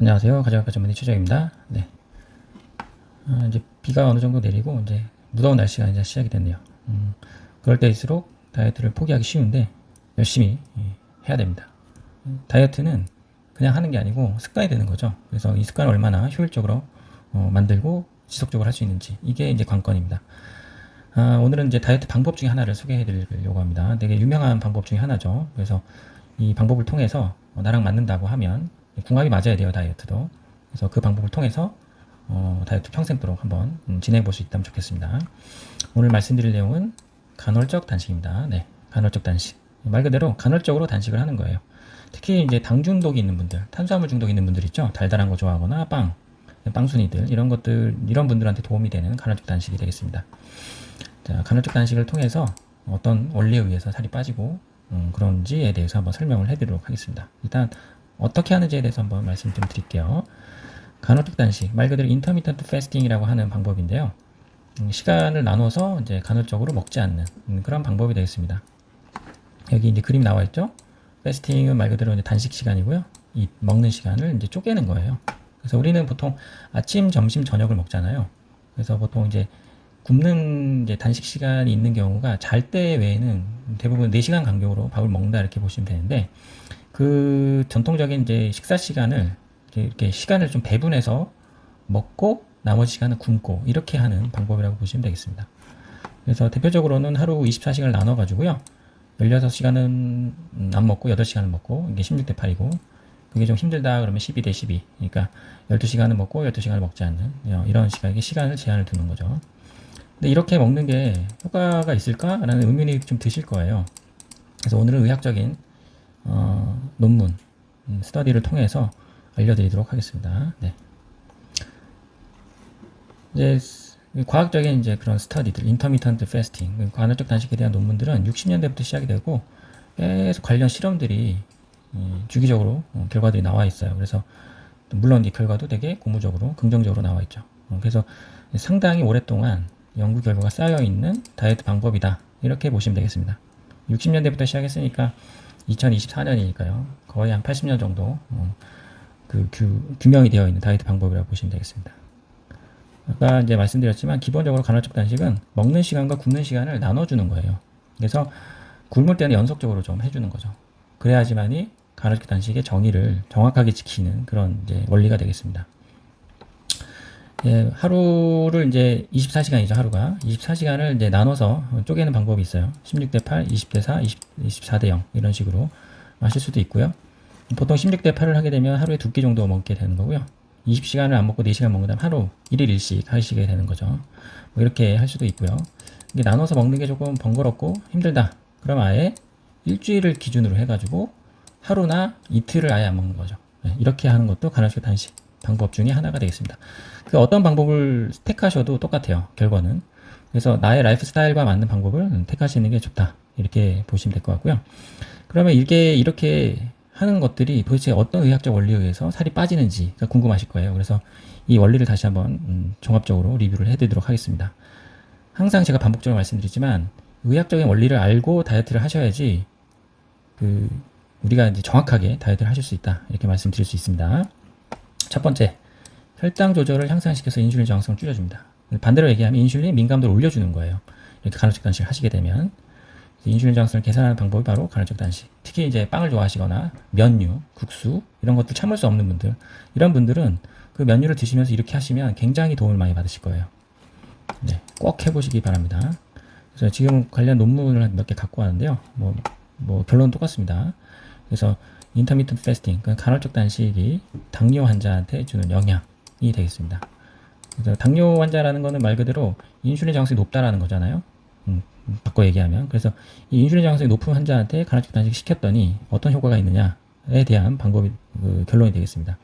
안녕하세요. 가정학과 전문의 최정입니다. 네. 이제 비가 어느 정도 내리고 이제 무더운 날씨가 이제 시작이 됐네요. 그럴 때일수록 다이어트를 포기하기 쉬운데 열심히 해야 됩니다. 다이어트는 그냥 하는 게 아니고 습관이 되는 거죠. 그래서 이 습관을 얼마나 효율적으로 만들고 지속적으로 할 수 있는지 이게 이제 관건입니다. 오늘은 이제 다이어트 방법 중에 하나를 소개해 드리려고 합니다. 되게 유명한 방법 중에 하나죠. 그래서 이 방법을 통해서 나랑 맞는다고 하면 궁합이 맞아야 돼요, 다이어트도. 그래서 그 방법을 통해서 다이어트 평생도록 한번 진행해 볼 수 있다면 좋겠습니다. 오늘 말씀드릴 내용은 간헐적 단식입니다. 네, 간헐적 단식. 말 그대로 간헐적으로 단식을 하는 거예요. 특히 이제 당 중독이 있는 분들, 탄수화물 중독이 있는 분들 있죠. 달달한 거 좋아하거나 빵순이들 이런 분들한테 도움이 되는 간헐적 단식이 되겠습니다. 자, 간헐적 단식을 통해서 어떤 원리에 의해서 살이 빠지고 그런지에 대해서 한번 설명을 해드리도록 하겠습니다. 일단 어떻게 하는지에 대해서 한번 말씀 좀 드릴게요. 간헐적 단식, 말 그대로 인터미턴트 패스팅이라고 하는 방법인데요. 시간을 나눠서 이제 간헐적으로 먹지 않는 그런 방법이 되겠습니다. 여기 이제 그림 나와 있죠? 패스팅은 말 그대로 이제 단식 시간이고요. 이 먹는 시간을 이제 쪼개는 거예요. 그래서 우리는 보통 아침, 점심, 저녁을 먹잖아요. 그래서 보통 이제 굶는 이제 단식 시간이 있는 경우가 잘 때 외에는 대부분 4시간 간격으로 밥을 먹는다 이렇게 보시면 되는데 그 전통적인 이제 식사 시간을 이렇게 시간을 좀 배분해서 먹고 나머지 시간은 굶고 이렇게 하는 방법이라고 보시면 되겠습니다. 그래서 대표적으로는 하루 24시간을 나눠 가지고요. 16시간은 안 먹고 8시간을 먹고 이게 16대 8이고 그게 좀 힘들다 그러면 12대 12. 그러니까 12시간을 먹고 12시간을 먹지 않는 이런 시간을 제한을 두는 거죠. 근데 이렇게 먹는 게 효과가 있을까라는 의문이 좀 드실 거예요. 그래서 오늘은 의학적인 논문, 스터디를 통해서 알려드리도록 하겠습니다. 네. 이제 과학적인 이제 그런 스터디들, 인터미턴트 패스팅, 간헐적 단식에 대한 논문들은 60년대부터 시작이 되고 계속 관련 실험들이 주기적으로 결과들이 나와 있어요. 그래서 물론 이 결과도 되게 고무적으로 긍정적으로 나와 있죠. 그래서 상당히 오랫동안 연구 결과가 쌓여 있는 다이어트 방법이다 이렇게 보시면 되겠습니다. 60년대부터 시작했으니까 2024년이니까요. 거의 한 80년 정도 규명이 되어 있는 다이어트 방법이라고 보시면 되겠습니다. 아까 이제 말씀드렸지만 기본적으로 간헐적 단식은 먹는 시간과 굶는 시간을 나눠주는 거예요. 그래서 굶을 때는 연속적으로 좀 해주는 거죠. 그래야지만이 간헐적 단식의 정의를 정확하게 지키는 그런 이제 원리가 되겠습니다. 예, 하루를 이제 24시간이죠, 하루가. 24시간을 이제 나눠서 쪼개는 방법이 있어요. 16대 8, 20대 4, 24대 0 이런 식으로 하실 수도 있고요. 보통 16대 8을 하게 되면 하루에 2끼 정도 먹게 되는 거고요. 20시간을 안 먹고 4시간 먹는 다음 하루 1일 1식 하시게 되는 거죠. 뭐 이렇게 할 수도 있고요. 이게 나눠서 먹는 게 조금 번거롭고 힘들다. 그럼 아예 일주일을 기준으로 해가지고 하루나 이틀을 아예 안 먹는 거죠. 네, 이렇게 하는 것도 간헐적 단식 방법 중에 하나가 되겠습니다. 그 어떤 방법을 택하셔도 똑같아요. 결과는. 그래서 나의 라이프 스타일과 맞는 방법을 택하시는 게 좋다. 이렇게 보시면 될 것 같고요. 그러면 이게 이렇게 하는 것들이 도대체 어떤 의학적 원리에 의해서 살이 빠지는지가 궁금하실 거예요. 그래서 이 원리를 다시 한번 종합적으로 리뷰를 해드리도록 하겠습니다. 항상 제가 반복적으로 말씀드리지만 의학적인 원리를 알고 다이어트를 하셔야지 우리가 이제 정확하게 다이어트를 하실 수 있다. 이렇게 말씀드릴 수 있습니다. 첫 번째, 혈당 조절을 향상시켜서 인슐린 저항성을 줄여줍니다. 반대로 얘기하면 인슐린 민감도를 올려주는 거예요. 이렇게 간헐적 단식을 하시게 되면 인슐린 저항성을 개선하는 방법이 바로 간헐적 단식. 특히 이제 빵을 좋아하시거나 면류, 국수 이런 것들 참을 수 없는 분들, 이런 분들은 그 면류를 드시면서 이렇게 하시면 굉장히 도움을 많이 받으실 거예요. 네, 꼭 해보시기 바랍니다. 그래서 지금 관련 논문을 몇 개 갖고 왔는데요. 뭐 결론은 똑같습니다. 그래서 인터미턴트 패스팅, 간헐적 단식이 당뇨 환자한테 주는 영향이 되겠습니다. 그래서 당뇨 환자라는 거는 말 그대로 인슐린 저항성이 높다라는 거잖아요. 바꿔 얘기하면. 그래서 이 인슐린 저항성이 높은 환자한테 간헐적 단식 시켰더니 어떤 효과가 있느냐에 대한 방법이 결론이 되겠습니다.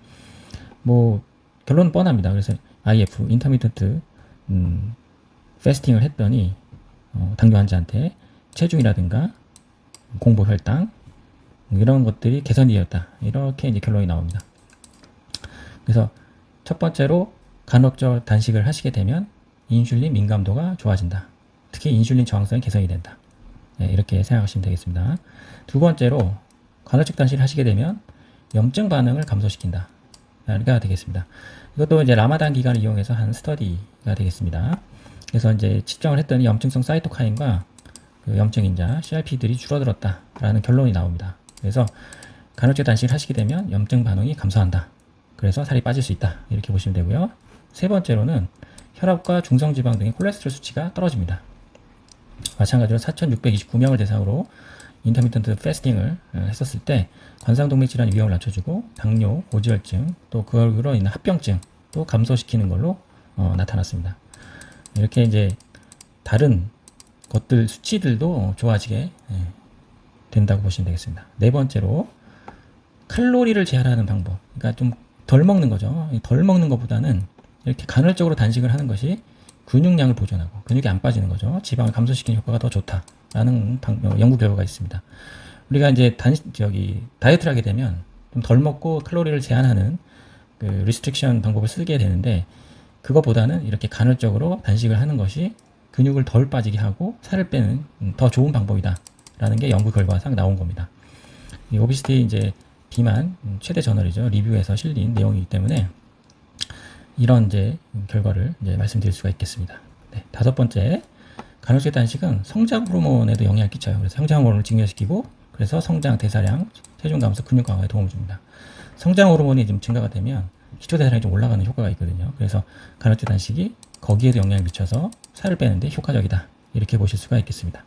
뭐 결론은 뻔합니다. 그래서 IF, 인터미턴트 패스팅을 했더니 당뇨 환자한테 체중이라든가 공복 혈당 이런 것들이 개선이 되었다. 이렇게 이제 결론이 나옵니다. 그래서 첫 번째로 간헐적 단식을 하시게 되면 인슐린 민감도가 좋아진다. 특히 인슐린 저항성이 개선이 된다. 네, 이렇게 생각하시면 되겠습니다. 두 번째로 간헐적 단식을 하시게 되면 염증 반응을 감소시킨다. 스터디가 되겠습니다. 이것도 이제 라마단 기간을 이용해서 한 스터디가 되겠습니다. 그래서 이제 측정을 했더니 염증성 사이토카인과 그 염증인자 CRP들이 줄어들었다라는 결론이 나옵니다. 그래서 간헐적 단식을 하시게 되면 염증 반응이 감소한다. 그래서 살이 빠질 수 있다. 이렇게 보시면 되고요. 세 번째로는 혈압과 중성지방 등의 콜레스테롤 수치가 떨어집니다. 마찬가지로 4,629명을 대상으로 인터미턴트 패스팅을 했었을 때 관상동맥 질환 위험을 낮춰주고 당뇨, 고지혈증, 또 그걸로 인한 합병증도 감소시키는 걸로 나타났습니다. 이렇게 이제 다른 것들 수치들도 좋아지게 된다고 보시면 되겠습니다. 네 번째로 칼로리를 제한하는 방법. 그러니까 좀 덜 먹는 거죠. 덜 먹는 것보다는 이렇게 간헐적으로 단식을 하는 것이 근육량을 보존하고 근육이 안 빠지는 거죠. 지방을 감소시키는 효과가 더 좋다라는 연구 결과가 있습니다. 우리가 이제 다이어트를 하게 되면 좀 덜 먹고 칼로리를 제한하는 그 리스트릭션 방법을 쓰게 되는데 그것보다는 이렇게 간헐적으로 단식을 하는 것이 근육을 덜 빠지게 하고 살을 빼는 더 좋은 방법이다라는 게 연구 결과상 나온 겁니다. 이 오비시티 이제 비만 최대 저널이죠. 리뷰에서 실린 내용이기 때문에 이런 이제 결과를 이제 말씀드릴 수가 있겠습니다. 네, 다섯 번째, 간헐적 단식은 성장 호르몬에도 영향을 끼쳐요. 그래서 성장 호르몬을 증가시키고 그래서 성장, 대사량, 체중 감소, 근육 강화에 도움을 줍니다. 성장 호르몬이 좀 증가가 되면 기초 대사량이 좀 올라가는 효과가 있거든요. 그래서 간헐적 단식이 거기에도 영향을 미쳐서 살을 빼는데 효과적이다. 이렇게 보실 수가 있겠습니다.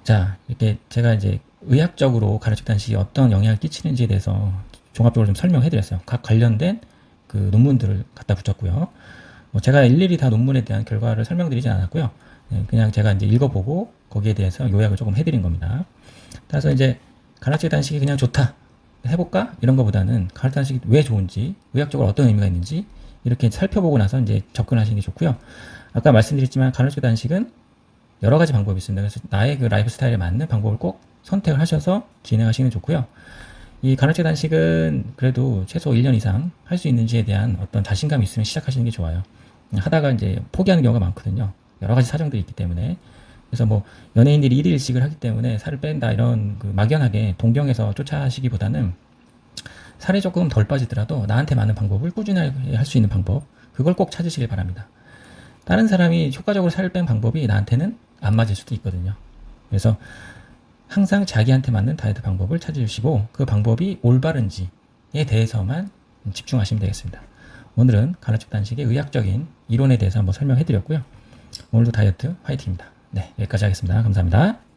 자, 이렇게 제가 이제 의학적으로 간헐적 단식이 어떤 영향을 끼치는지에 대해서 종합적으로 좀 설명해 드렸어요. 각 관련된 그 논문들을 갖다 붙였고요. 뭐 제가 일일이 다 논문에 대한 결과를 설명드리진 않았고요. 그냥 제가 이제 읽어보고 거기에 대해서 요약을 조금 해드린 겁니다. 따라서 이제 간헐적 단식이 그냥 좋다, 해볼까? 이런 것보다는 간헐적 단식이 왜 좋은지, 의학적으로 어떤 의미가 있는지 이렇게 살펴보고 나서 이제 접근하시는 게 좋고요. 아까 말씀드렸지만 간헐적 단식은 여러 가지 방법이 있습니다. 그래서 나의 그 라이프 스타일에 맞는 방법을 꼭 선택을 하셔서 진행하시는 게 좋고요. 이 간헐적 단식은 그래도 최소 1년 이상 할 수 있는지에 대한 어떤 자신감이 있으면 시작하시는 게 좋아요. 하다가 이제 포기하는 경우가 많거든요. 여러 가지 사정들이 있기 때문에. 그래서 뭐 연예인들이 1일씩을 하기 때문에 살을 뺀다 이런 그 막연하게 동경해서 쫓아하시기보다는 살이 조금 덜 빠지더라도 나한테 맞는 방법을 꾸준하게 할 수 있는 방법, 그걸 꼭 찾으시길 바랍니다. 다른 사람이 효과적으로 살을 뺀 방법이 나한테는 안 맞을 수도 있거든요. 그래서 항상 자기한테 맞는 다이어트 방법을 찾으시고 그 방법이 올바른지에 대해서만 집중하시면 되겠습니다. 오늘은 간헐적 단식의 의학적인 이론에 대해서 한번 설명해 드렸고요. 오늘도 다이어트 화이팅입니다. 네, 여기까지 하겠습니다. 감사합니다.